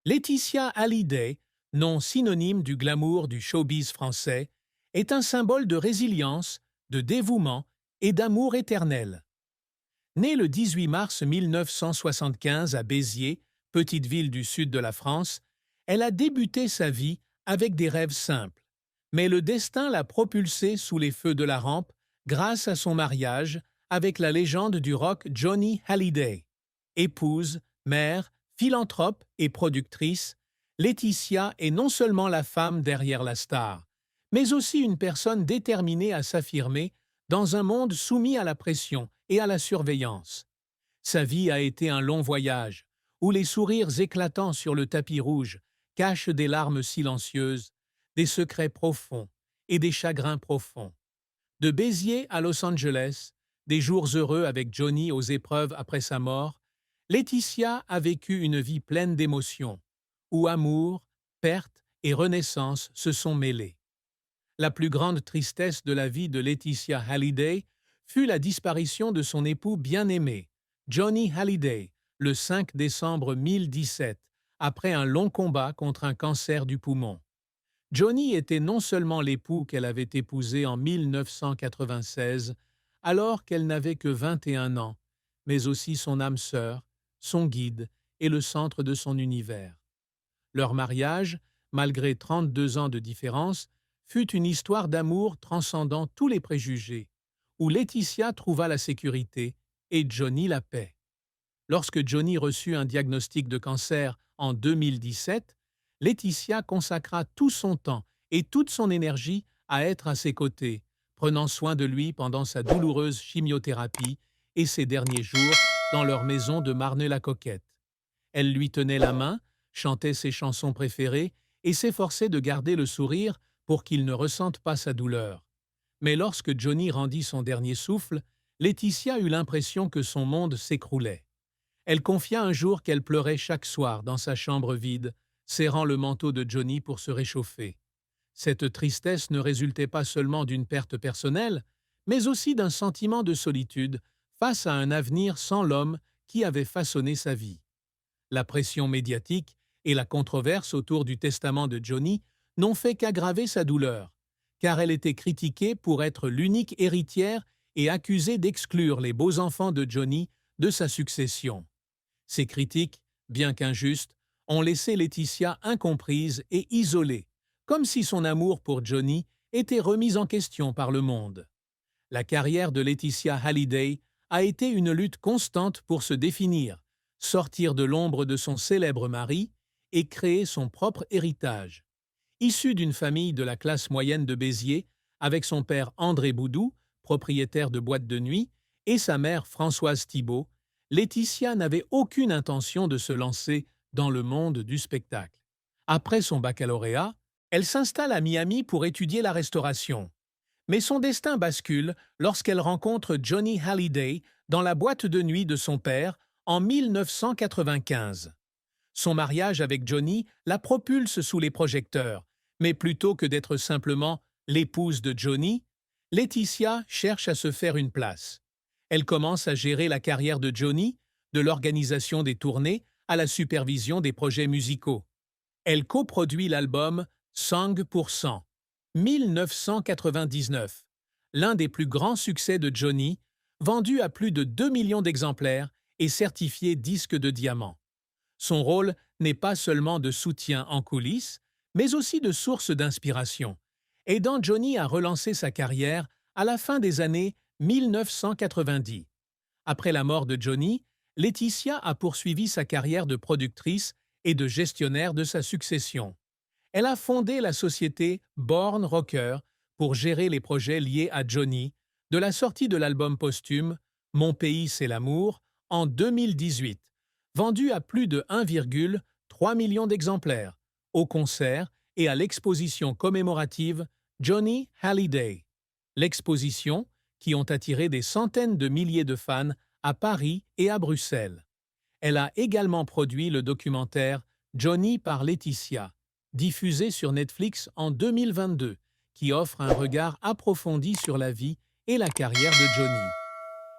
Laetitia Hallyday, nom synonyme du glamour du showbiz français, est un symbole de résilience, de dévouement et d'amour éternel. Née le 18 mars 1975 à Béziers, petite ville du sud de la France, elle a débuté sa vie avec des rêves simples. Mais le destin l'a propulsée sous les feux de la rampe grâce à son mariage avec la légende du rock Johnny Hallyday. Épouse, mère, philanthrope et productrice, Laetitia est non seulement la femme derrière la star, mais aussi une personne déterminée à s'affirmer dans un monde soumis à la pression et à la surveillance. Sa vie a été un long voyage, où les sourires éclatants sur le tapis rouge cachent des larmes silencieuses, des secrets profonds et des chagrins profonds. De Béziers à Los Angeles, des jours heureux avec Johnny aux épreuves après sa mort, Laetitia a vécu une vie pleine d'émotions, où amour, perte et renaissance se sont mêlés. La plus grande tristesse de la vie de Laetitia Hallyday fut la disparition de son époux bien-aimé, Johnny Hallyday, le 5 décembre 2017, après un long combat contre un cancer du poumon. Johnny était non seulement l'époux qu'elle avait épousé en 1996, alors qu'elle n'avait que 21 ans, mais aussi son âme sœur, son guide et le centre de son univers. Leur mariage, malgré 32 ans de différence, fut une histoire d'amour transcendant tous les préjugés, où Laetitia trouva la sécurité et Johnny la paix. Lorsque Johnny reçut un diagnostic de cancer en 2017, Laetitia consacra tout son temps et toute son énergie à être à ses côtés, prenant soin de lui pendant sa douloureuse chimiothérapie et ses derniers jours dans leur maison de Marne-la-Coquette. Elle lui tenait la main, chantait ses chansons préférées et s'efforçait de garder le sourire pour qu'il ne ressente pas sa douleur. Mais lorsque Johnny rendit son dernier souffle, Laetitia eut l'impression que son monde s'écroulait. Elle confia un jour qu'elle pleurait chaque soir dans sa chambre vide, serrant le manteau de Johnny pour se réchauffer. Cette tristesse ne résultait pas seulement d'une perte personnelle, mais aussi d'un sentiment de solitude face à un avenir sans l'homme qui avait façonné sa vie. La pression médiatique et la controverse autour du testament de Johnny n'ont fait qu'aggraver sa douleur, car elle était critiquée pour être l'unique héritière et accusée d'exclure les beaux enfants de Johnny de sa succession. Ces critiques, bien qu'injustes, ont laissé Laetitia incomprise et isolée, comme si son amour pour Johnny était remis en question par le monde. La carrière de Laetitia Hallyday a été une lutte constante pour se définir, sortir de l'ombre de son célèbre mari et créer son propre héritage. Issue d'une famille de la classe moyenne de Béziers, avec son père André Boudou, propriétaire de boîte de nuit, et sa mère Françoise Thibault, Laetitia n'avait aucune intention de se lancer dans le monde du spectacle. Après son baccalauréat, elle s'installe à Miami pour étudier la restauration. Mais son destin bascule lorsqu'elle rencontre Johnny Hallyday dans la boîte de nuit de son père en 1995. Son mariage avec Johnny la propulse sous les projecteurs, mais plutôt que d'être simplement l'épouse de Johnny, Laetitia cherche à se faire une place. Elle commence à gérer la carrière de Johnny, de l'organisation des tournées à la supervision des projets musicaux. Elle coproduit l'album Song pour Cent, 1999, l'un des plus grands succès de Johnny, vendu à plus de 2 millions d'exemplaires et certifié disque de diamant. Son rôle n'est pas seulement de soutien en coulisses, mais aussi de source d'inspiration, aidant Johnny à relancer sa carrière à la fin des années 1990. Après la mort de Johnny, Laetitia a poursuivi sa carrière de productrice et de gestionnaire de sa succession. Elle a fondé la société Born Rocker pour gérer les projets liés à Johnny, de la sortie de l'album posthume Mon pays c'est l'amour en 2018, vendu à plus de 1,3 million d'exemplaires, au concert et à l'exposition commémorative Johnny Hallyday. L'exposition, qui ont attiré des centaines de milliers de fans à Paris et à Bruxelles. Elle a également produit le documentaire Johnny par Laetitia, diffusé sur Netflix en 2022, qui offre un regard approfondi sur la vie et la carrière de Johnny.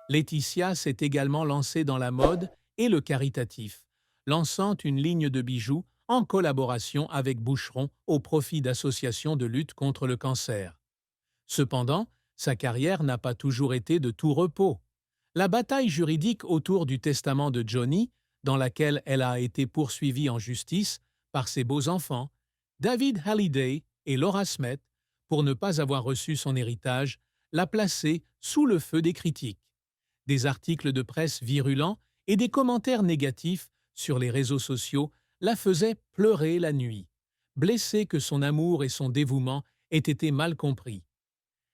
Laetitia s'est également lancée dans la mode et le caritatif, lançant une ligne de bijoux en collaboration avec Boucheron au profit d'associations de lutte contre le cancer. Cependant, sa carrière n'a pas toujours été de tout repos. La bataille juridique autour du testament de Johnny, dans laquelle elle a été poursuivie en justice par ses beaux-enfants, David Halliday et Laura Smet, pour ne pas avoir reçu son héritage, l'a placée sous le feu des critiques. Des articles de presse virulents et des commentaires négatifs sur les réseaux sociaux la faisaient pleurer la nuit, blessée que son amour et son dévouement aient été mal compris.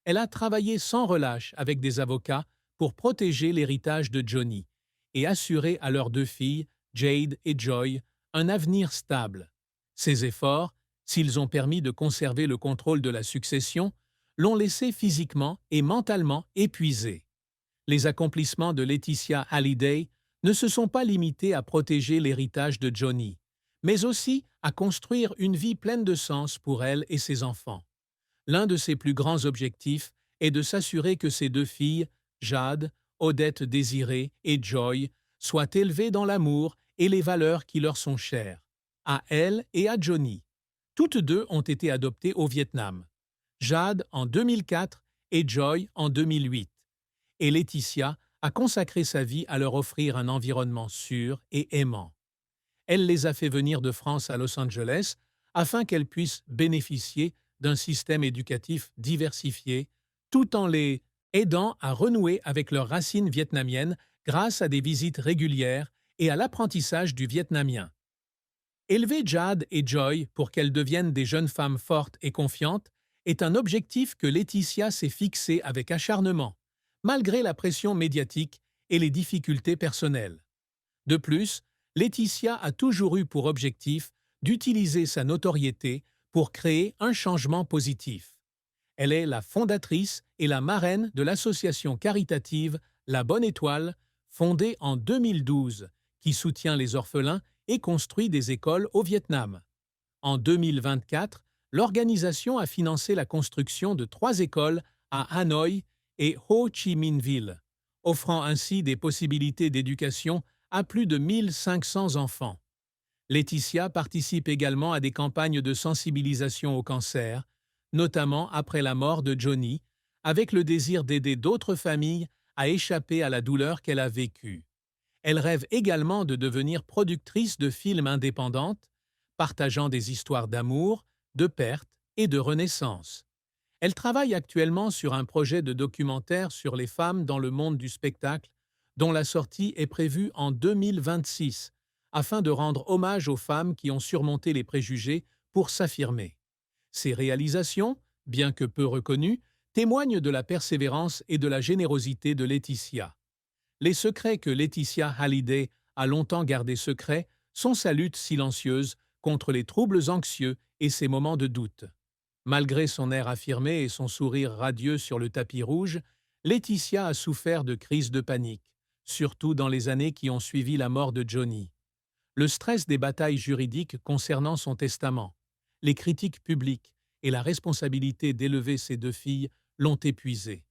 Elle a travaillé sans relâche avec des avocats pour protéger l'héritage de Johnny et assurer à leurs deux filles, Jade et Joy, un avenir stable. Ces efforts, s'ils ont permis de conserver le contrôle de la succession, l'ont laissée physiquement et mentalement épuisée. Les accomplissements de Laetitia Halliday ne se sont pas limités à protéger l'héritage de Johnny, mais aussi à construire une vie pleine de sens pour elle et ses enfants. L'un de ses plus grands objectifs est de s'assurer que ses deux filles, Jade, Odette Désirée et Joy, soient élevées dans l'amour et les valeurs qui leur sont chères, à elle et à Johnny. Toutes deux ont été adoptées au Vietnam, Jade en 2004 et Joy en 2008. Et Laetitia a consacré sa vie à leur offrir un environnement sûr et aimant. Elle les a fait venir de France à Los Angeles afin qu'elles puissent bénéficier d'un système éducatif diversifié, tout en les aidant à renouer avec leurs racines vietnamiennes grâce à des visites régulières et à l'apprentissage du vietnamien. Élever Jade et Joy pour qu'elles deviennent des jeunes femmes fortes et confiantes est un objectif que Laetitia s'est fixé avec acharnement, malgré la pression médiatique et les difficultés personnelles. De plus, Laetitia a toujours eu pour objectif d'utiliser sa notoriété pour créer un changement positif. Elle est la fondatrice et la marraine de l'association caritative La Bonne Étoile, fondée en 2012, qui soutient les orphelins et construit des écoles au Vietnam. En 2024, l'organisation a financé la construction de 3 écoles à Hanoï et Ho Chi Minh Ville, offrant ainsi des possibilités d'éducation à plus de 1500 enfants. Laetitia participe également à des campagnes de sensibilisation au cancer, notamment après la mort de Johnny, avec le désir d'aider d'autres familles à échapper à la douleur qu'elle a vécue. Elle rêve également de devenir productrice de films indépendantes, partageant des histoires d'amour, de perte et de renaissance. Elle travaille actuellement sur un projet de documentaire sur les femmes dans le monde du spectacle, dont la sortie est prévue en 2026, afin de rendre hommage aux femmes qui ont surmonté les préjugés pour s'affirmer. Ces réalisations, bien que peu reconnues, témoignent de la persévérance et de la générosité de Laetitia. Les secrets que Laetitia Halliday a longtemps gardés secrets sont sa lutte silencieuse contre les troubles anxieux et ses moments de doute. Malgré son air affirmé et son sourire radieux sur le tapis rouge, Laetitia a souffert de crises de panique, surtout dans les années qui ont suivi la mort de Johnny. Le stress des batailles juridiques concernant son testament, les critiques publiques et la responsabilité d'élever ses deux filles l'ont épuisée.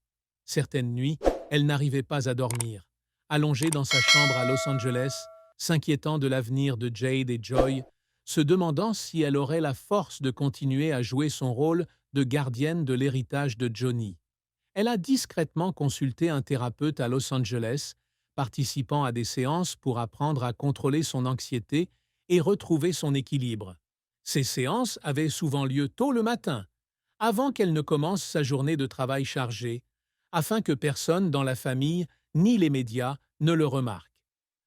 Certaines nuits, elle n'arrivait pas à dormir, allongée dans sa chambre à Los Angeles, s'inquiétant de l'avenir de Jade et Joy, se demandant si elle aurait la force de continuer à jouer son rôle de gardienne de l'héritage de Johnny. Elle a discrètement consulté un thérapeute à Los Angeles, participant à des séances pour apprendre à contrôler son anxiété et retrouver son équilibre. Ces séances avaient souvent lieu tôt le matin, avant qu'elle ne commence sa journée de travail chargée, afin que personne dans la famille ni les médias ne le remarquent.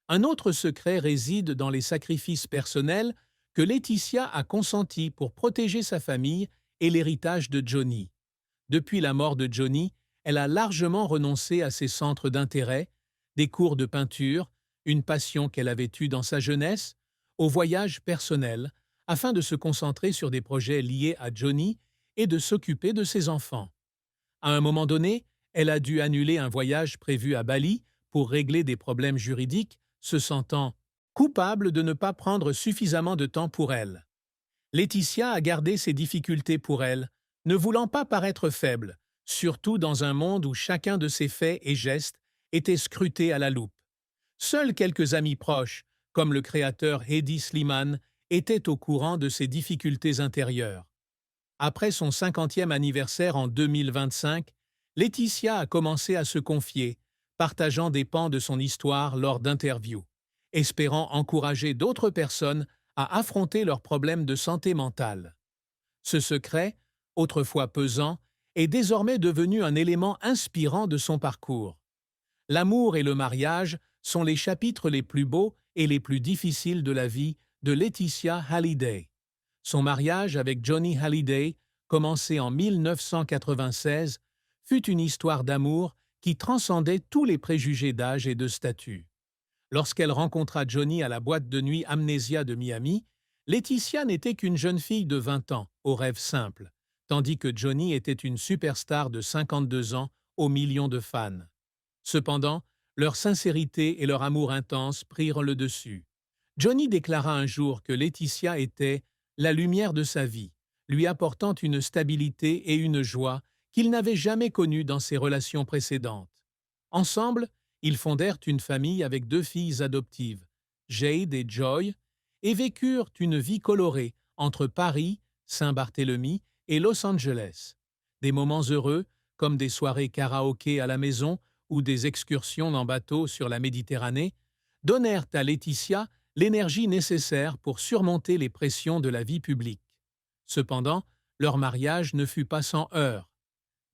Un autre secret réside dans les sacrifices personnels que Laetitia a consentis pour protéger sa famille et l'héritage de Johnny. Depuis la mort de Johnny, elle a largement renoncé à ses centres d'intérêt, des cours de peinture, une passion qu'elle avait eue dans sa jeunesse, aux voyages personnels, afin de se concentrer sur des projets liés à Johnny et de s'occuper de ses enfants. À un moment donné, elle a dû annuler un voyage prévu à Bali pour régler des problèmes juridiques, se sentant coupable de ne pas prendre suffisamment de temps pour elle. Laetitia a gardé ses difficultés pour elle, ne voulant pas paraître faible, surtout dans un monde où chacun de ses faits et gestes était scruté à la loupe. Seuls quelques amis proches, comme le créateur Hedi Slimane était au courant de ses difficultés intérieures. Après son 50e anniversaire en 2025, Laetitia a commencé à se confier, partageant des pans de son histoire lors d'interviews, espérant encourager d'autres personnes à affronter leurs problèmes de santé mentale. Ce secret, autrefois pesant, est désormais devenu un élément inspirant de son parcours. L'amour et le mariage sont les chapitres les plus beaux et les plus difficiles de la vie de Laetitia Hallyday. Son mariage avec Johnny Hallyday, commencé en 1996, fut une histoire d'amour qui transcendait tous les préjugés d'âge et de statut. Lorsqu'elle rencontra Johnny à la boîte de nuit Amnesia de Miami, Laetitia n'était qu'une jeune fille de 20 ans, aux rêves simples, tandis que Johnny était une superstar de 52 ans, aux millions de fans. Cependant, leur sincérité et leur amour intense prirent le dessus. Johnny déclara un jour que Laetitia était « la lumière de sa vie », lui apportant une stabilité et une joie qu'il n'avait jamais connues dans ses relations précédentes. Ensemble, ils fondèrent une famille avec 2 filles adoptives, Jade et Joy, et vécurent une vie colorée entre Paris, Saint-Barthélemy et Los Angeles. Des moments heureux, comme des soirées karaoké à la maison ou des excursions en bateau sur la Méditerranée, donnèrent à Laetitia l'énergie nécessaire pour surmonter les pressions de la vie publique. Cependant, leur mariage ne fut pas sans heurts.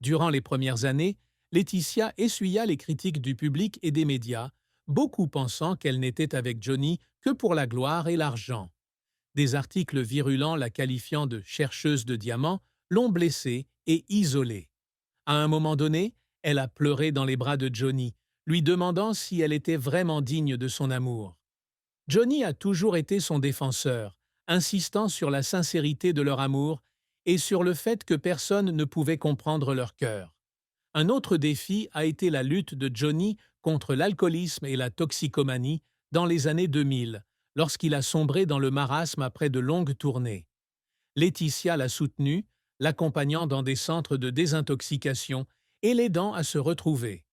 Durant les premières années, Laetitia essuya les critiques du public et des médias, beaucoup pensant qu'elle n'était avec Johnny que pour la gloire et l'argent. Des articles virulents la qualifiant de chercheuse de diamants l'ont blessée et isolée. À un moment donné, elle a pleuré dans les bras de Johnny, lui demandant si elle était vraiment digne de son amour. Johnny a toujours été son défenseur, insistant sur la sincérité de leur amour et sur le fait que personne ne pouvait comprendre leur cœur. Un autre défi a été la lutte de Johnny contre l'alcoolisme et la toxicomanie dans les années 2000, lorsqu'il a sombré dans le marasme après de longues tournées. Laetitia l'a soutenu, l'accompagnant dans des centres de désintoxication et l'aidant à se retrouver.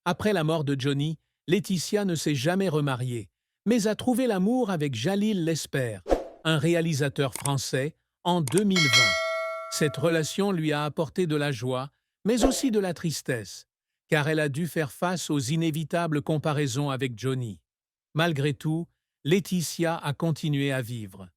Après la mort de Johnny, Laetitia ne s'est jamais remariée, mais a trouvé l'amour avec Jalil Lesper, un réalisateur français, en 2020. Cette relation lui a apporté de la joie, mais aussi de la tristesse, car elle a dû faire face aux inévitables comparaisons avec Johnny. Malgré tout, Laetitia a continué à vivre.